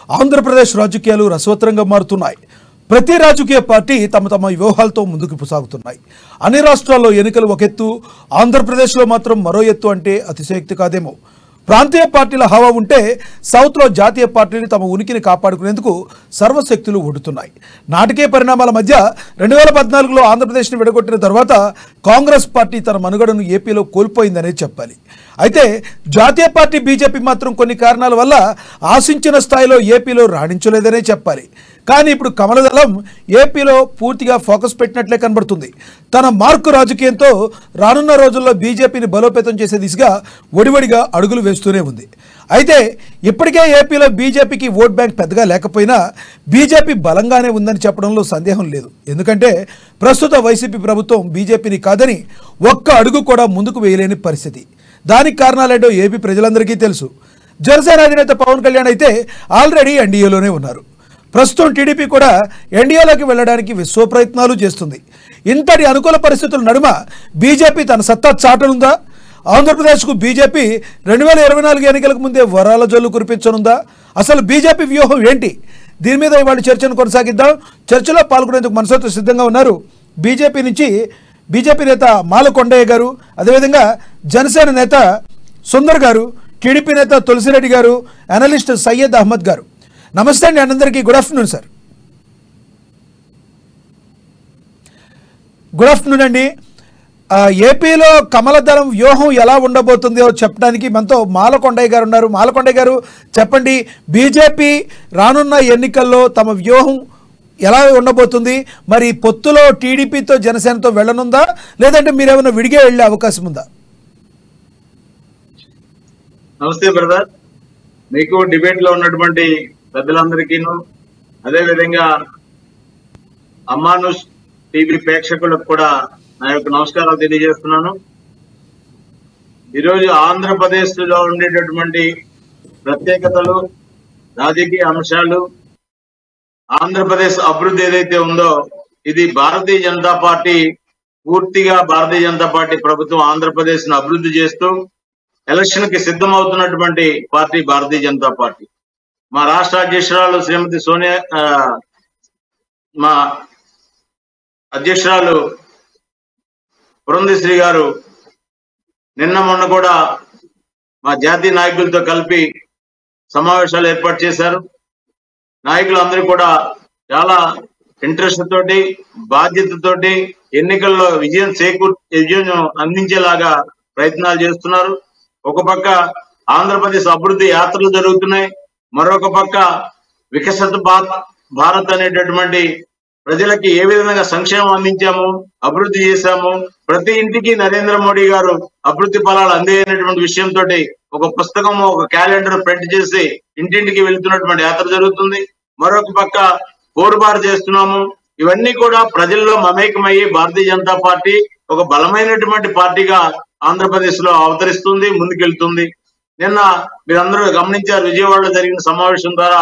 ఆంధ్రప్రదేశ్ రాజకీయాలు రసవత్తరంగా మారుతున్నాయి. ప్రతి రాజకీయ పార్టీ తమ తమ వ్యూహాలతో ముందుకు సాగుతున్నాయి. అన్ని రాష్ట్రాల్లో ఎన్నికలు ఒక ఎత్తు, ఆంధ్రప్రదేశ్లో మాత్రం మరో ఎత్తు అంటే అతిశయోక్తి కాదేమో. ప్రాంతీయ పార్టీల హవా ఉంటే సౌత్లో జాతీయ పార్టీలు తమ ఉనికిని కాపాడుకునేందుకు సర్వశక్తులు ఒడ్డుతున్నాయి. నాటకీయ పరిణామాల మధ్య 2014లో ఆంధ్రప్రదేశ్ని విడగొట్టిన తర్వాత కాంగ్రెస్ పార్టీ తన మనుగడను ఏపీలో కోల్పోయిందనే చెప్పాలి. అయితే జాతీయ పార్టీ బీజేపీ మాత్రం కొన్ని కారణాల వల్ల ఆశించిన స్థాయిలో ఏపీలో రాణించలేదనే చెప్పాలి. కానీ ఇప్పుడు కమలదళం ఏపీలో పూర్తిగా ఫోకస్ పెట్టినట్లే కనబడుతుంది. తన మార్కు రాజకీయంతో రానున్న రోజుల్లో బీజేపీని బలోపేతం చేసే దిశగా ఒడివడిగా అడుగులు వేస్తూనే ఉంది. అయితే ఇప్పటికే ఏపీలో బీజేపీకి ఓట్ బ్యాంక్ పెద్దగా లేకపోయినా బీజేపీ బలంగానే ఉందని చెప్పడంలో సందేహం లేదు. ఎందుకంటే ప్రస్తుత వైసీపీ ప్రభుత్వం బీజేపీని కాదని ఒక్క అడుగు కూడా ముందుకు వేయలేని పరిస్థితి. దానికి కారణాలేంటో ఏపీ ప్రజలందరికీ తెలుసు. జనసేన అధినేత పవన్ కళ్యాణ్ అయితే ఆల్రెడీ ఎన్డీఏలోనే ఉన్నారు. ప్రస్తుతం టీడీపీ కూడా ఎన్డీఏలోకి వెళ్ళడానికి విశ్వ ప్రయత్నాలు చేస్తుంది. ఇంతటి అనుకూల పరిస్థితుల నడుమ బీజేపీ తన సత్తా చాటనుందా? ఆంధ్రప్రదేశ్కు బీజేపీ 2024 ఎన్నికలకు ముందే వరాల జల్లు కురిపించనుందా? అసలు బీజేపీ వ్యూహం ఏంటి? దీని మీద ఇవాళ చర్చను కొనసాగిద్దాం. చర్చలో పాల్గొనేందుకు మనసుతో సిద్ధంగా ఉన్నారు బీజేపీ నుంచి బీజేపీ నేత మాల కొండయ్య గారు, అదేవిధంగా జనసేన నేత సుందర్ గారు, టీడీపీ నేత తులసిరెడ్డి గారు, అనలిస్ట్ సయ్యద్ అహ్మద్ గారు. నమస్తే అండి అందరికీ. Good afternoon sir. Good afternoon అండి. ఏపీలో కమలదళం వ్యూహం ఎలా ఉండబోతుందో చెప్పడానికి మనతో మాల కొండయ్య గారు ఉన్నారు. మాల కొండయ్య గారు చెప్పండి, బీజేపీ రానున్న ఎన్నికల్లో తమ వ్యూహం ఎలా ఉండబోతుంది? మరి పొత్తులో టీడీపీతో జనసేనతో వెళ్ళనుందా, లేదంటే మీరేమైనా విడిగా వెళ్ళే అవకాశం ఉందా? నమస్తే బ్రదర్, మీకు డిబేట్ లో ఉన్నటువంటి పెద్దలందరికీను, అదేవిధంగా అమ్మానుష్ టీవీ ప్రేక్షకులకు కూడా నా యొక్క నమస్కారాలు తెలియజేస్తున్నాను. ఈరోజు ఆంధ్రప్రదేశ్ లో ఉండేటటువంటి ప్రత్యేకతలు, రాజకీయ అంశాలు, ఆంధ్రప్రదేశ్ అభివృద్ధి ఏదైతే ఉందో ఇది భారతీయ జనతా పార్టీ పూర్తిగా భారతీయ జనతా పార్టీ ప్రభుత్వం ఆంధ్రప్రదేశ్ ను అభివృద్ధి చేస్తూ ఎలక్షన్ కి సిద్ధమవుతున్నటువంటి పార్టీ భారతీయ జనతా పార్టీ. మా రాష్ట్ర అధ్యక్షురాలు శ్రీమతి సోనియా, మా అధ్యక్షురాలు పురంధేశ్వరి గారు నిన్న మొన్న కూడా మా జాతీయ నాయకులతో కలిపి సమావేశాలు ఏర్పాటు చేశారు. నాయకులందరూ కూడా చాలా ఇంట్రెస్ట్ తోటి, బాధ్యతతోటి ఎన్నికల్లో విజయం అందించేలాగా ప్రయత్నాలు చేస్తున్నారు. ఒక పక్క ఆంధ్రప్రదేశ్ అభివృద్ధి యాత్రలు జరుగుతున్నాయి, మరొక పక్క వికసిత భారత్ అనేటటువంటి ప్రజలకి ఏ విధంగా సంక్షేమం అందించాము, అభివృద్ధి చేశాము, ప్రతి ఇంటికి నరేంద్ర మోడీ గారు అభివృద్ధి ఫలాలు అందేటువంటి విషయంతో ఒక పుస్తకం, ఒక క్యాలెండర్ ప్రింట్ చేసి ఇంటింటికి వెళ్తున్నటువంటి యాత్ర జరుగుతుంది. మరొక పక్క పోరుబారు చేస్తున్నాము. ఇవన్నీ కూడా ప్రజల్లో మమేకమయ్యి భారతీయ జనతా పార్టీ ఒక బలమైనటువంటి పార్టీగా ఆంధ్రప్రదేశ్ లో అవతరిస్తుంది, ముందుకెళ్తుంది. నిన్న మీరందరూ గమనించారు, విజయవాడలో జరిగిన సమావేశం ద్వారా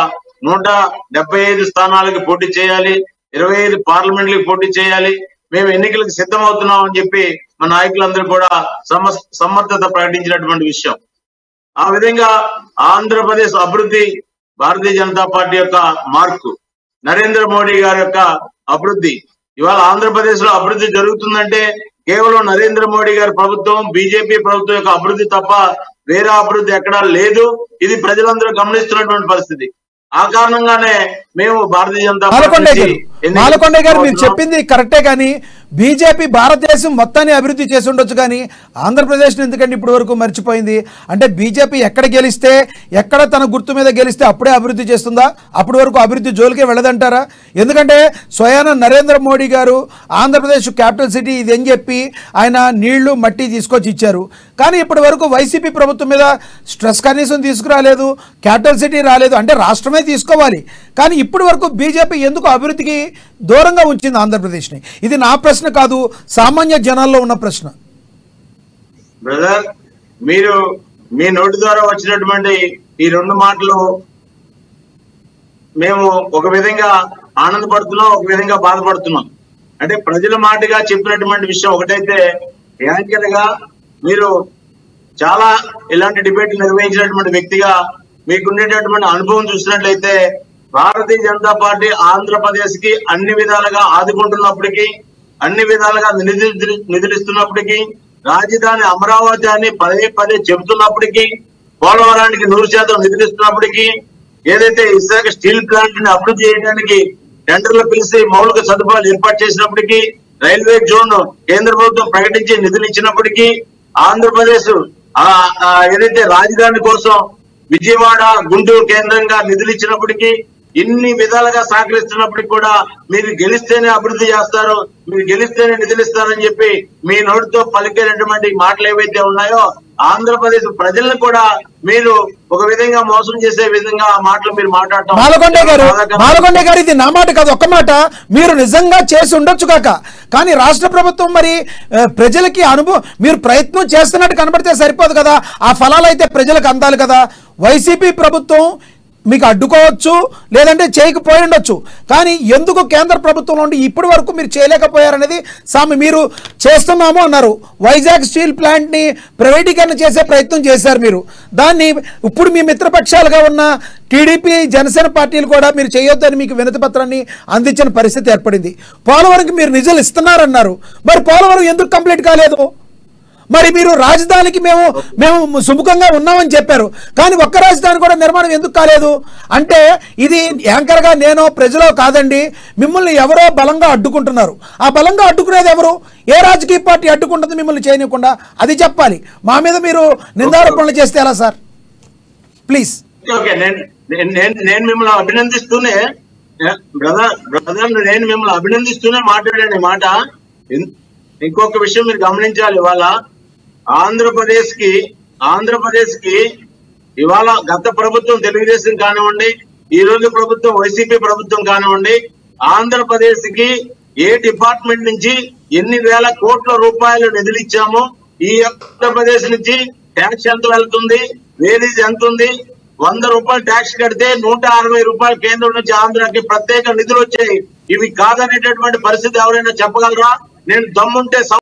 175 స్థానాలకి పోటీ చేయాలి, 25 పార్లమెంట్లకి పోటీ చేయాలి, మేము ఎన్నికలకు సిద్ధమవుతున్నాం అని చెప్పి మా నాయకులందరూ కూడా సమర్థత ప్రకటించినటువంటి విషయం. ఆ విధంగా ఆంధ్రప్రదేశ్ అభివృద్ధి భారతీయ జనతా పార్టీ యొక్క మార్కు, నరేంద్ర మోడీ గారి యొక్క అభివృద్ధి. ఇవాళ ఆంధ్రప్రదేశ్ లో అభివృద్ధి జరుగుతుందంటే కేవలం నరేంద్ర మోడీ గారి ప్రభుత్వం, బీజేపీ ప్రభుత్వం యొక్క అభివృద్ధి తప్ప వేరే అభివృద్ధి ఎక్కడా లేదు. ఇది ప్రజలందరూ గమనిస్తున్నటువంటి పరిస్థితి. ఆ కారణంగానే మేము భారతీయ జనతా పార్టీ. మాలకొండయ్య గారు మీరు చెప్పింది కరెక్టే, కానీ బీజేపీ భారతదేశం మొత్తాన్ని అభివృద్ధి చేసి ఉండొచ్చు, కానీ ఆంధ్రప్రదేశ్ ఎందుకంటే ఇప్పటి వరకు మర్చిపోయింది? అంటే బీజేపీ ఎక్కడ గెలిస్తే, ఎక్కడ తన గుర్తు మీద గెలిస్తే అప్పుడే అభివృద్ధి చేస్తుందా? అప్పటి వరకు అభివృద్ధి జోలికే వెళ్ళదంటారా? ఎందుకంటే స్వయాన నరేంద్ర మోడీ గారు ఆంధ్రప్రదేశ్ క్యాపిటల్ సిటీ ఇది అని చెప్పి ఆయన నీళ్లు మట్టి తీసుకొచ్చి ఇచ్చారు. కానీ ఇప్పటి వరకు వైసీపీ ప్రభుత్వం మీద స్ట్రెస్ కనీసం తీసుకురాలేదు, క్యాపిటల్ సిటీ రాలేదు. అంటే రాష్ట్రమే తీసుకోవాలి, కానీ ఇప్పటి వరకు బీజేపీ ఎందుకు అభివృద్ధికి దూరంగా ఉంచింది ఆంధ్రప్రదేశ్ని? ఇది నా ప్రశ్న కాదు, సామాన్య జనాల్లో ఉన్న ప్రశ్న. బ్రదర్, మీరు మీ నోటి ద్వారా వచ్చినటువంటి ఈ 2 మాటలు మేము ఒక విధంగా ఆనందపడుతున్నాం, ఒక విధంగా బాధపడుతున్నాం. అంటే ప్రజల మాటగా చెప్పినటువంటి విషయం ఒకటైతే, యాంకర్ గా మీరు చాలా ఇలాంటి డిబేట్లు నిర్వహించినటువంటి వ్యక్తిగా మీకుండేటటువంటి అనుభవం చూసినట్లయితే భారతీయ జనతా పార్టీ ఆంధ్రప్రదేశ్ కి అన్ని విధాలుగా ఆదుకుంటున్నప్పటికీ, అన్ని విధాలుగా నిధులిస్తున్నప్పటికీ, రాజధాని అమరావతి అని పదే పదే చెబుతున్నప్పటికీ, పోలవరానికి 100% నిధులిస్తున్నప్పటికీ, ఏదైతే విశాఖ స్టీల్ ప్లాంట్ ని అభివృద్ధి చేయడానికి టెండర్లు పిలిచి మౌలిక సదుపాయాలు ఏర్పాటు చేసినప్పటికీ, రైల్వే జోన్ కేంద్ర ప్రభుత్వం ప్రకటించి నిధులు ఇచ్చినప్పటికీ, ఆంధ్రప్రదేశ్ ఏదైతే రాజధాని కోసం విజయవాడ గుంటూరు కేంద్రంగా నిధులు ఇచ్చినప్పటికీ, ఇన్ని విధాలుగా సహకరిస్తున్నప్పటికీ కూడా మీరు గెలిస్తేనే అభివృద్ధి చేస్తారు, మీరు గెలిస్తేనే నిధులు ఇస్తారని చెప్పి మీ నోటితో పలికేటటువంటి మాటలు ఏవైతే ఉన్నాయో ఆంధ్రప్రదేశ్ ప్రజలను కూడా మీరు ఒక విధంగా మోసం చేసే విధంగా ఆ మాటలు మీరు మాట్లాడటం. మాలకొండ గారు ఇది నా మాట కాదు, ఒక్క మాట. మీరు నిజంగా చేసి ఉండొచ్చు కాక, కానీ రాష్ట్ర ప్రభుత్వం మరి ప్రజలకి మీరు ప్రయత్నం చేస్తున్నట్టు కనబడితే సరిపోదు కదా, ఆ ఫలాలు అయితే ప్రజలకు అందాలి కదా. వైసీపీ ప్రభుత్వం మీకు అడ్డుకోవచ్చు, లేదంటే చేయకపోయి ఉండొచ్చు, కానీ ఎందుకు కేంద్ర ప్రభుత్వంలో ఉండి ఇప్పటి వరకు మీరు చేయలేకపోయారనేది మీరు చేస్తున్నాము అన్నారు. వైజాగ్ స్టీల్ ప్లాంట్ని ప్రైవేటీకరణ చేసే ప్రయత్నం చేశారు మీరు. దాన్ని ఇప్పుడు మీ మిత్రపక్షాలుగా ఉన్న టీడీపీ జనసేన పార్టీలు కూడా మీరు చేయొద్దని మీకు వినతి పత్రాన్ని అందించిన పరిస్థితి ఏర్పడింది. పోలవరంకి మీరు నిధులు ఇస్తున్నారన్నారు, మరి పోలవరం ఎందుకు కంప్లీట్ కాలేదు? మరి మీరు రాజధానికి మేము సుముఖంగా ఉన్నామని చెప్పారు, కానీ ఒక్క రాజధాని కూడా నిర్మాణం ఎందుకు కాలేదు? అంటే ఇది యాంకర్గా నేను ప్రజలో కాదండి, మిమ్మల్ని ఎవరో బలంగా అడ్డుకుంటున్నారు. ఆ బలంగా అడ్డుకునేది ఎవరు? ఏ రాజకీయ పార్టీ అడ్డుకుంటుంది మిమ్మల్ని చేయనివ్వకుండా? అది చెప్పాలి. మా మీద మీరు నిందారోపణలు చేస్తే ఎలా సార్? ప్లీజ్. ఓకే, నేను మిమ్మల్ని అభినందిస్తూనే నేను మిమ్మల్ని అభినందిస్తూనే మాట్లాడాను ఈ మాట. ఇంకొక విషయం మీరు గమనించాలి, ఇవాళ ఆంధ్రప్రదేశ్ కి ఇవాళ గత ప్రభుత్వం తెలుగుదేశం కానివ్వండి, ఈ రోజు ప్రభుత్వం వైసీపీ ప్రభుత్వం కానివ్వండి, ఆంధ్రప్రదేశ్ కి ఏ డిపార్ట్మెంట్ నుంచి ఎన్ని వేల కోట్ల రూపాయలు నిధులు ఇచ్చామో, ఈ ఆంధ్రప్రదేశ్ నుంచి ట్యాక్స్ ఎంత వెళ్తుంది, వేరీజ్ ఎంత ఉంది, 100 రూపాయలు ట్యాక్స్ కడితే 160 రూపాయలు కేంద్రం నుంచి ఆంధ్రాకి ప్రత్యేక నిధులు వచ్చాయి. ఇవి కాదనేటటువంటి పరిస్థితి ఎవరైనా చెప్పగలరా? నేను దమ్ముంటే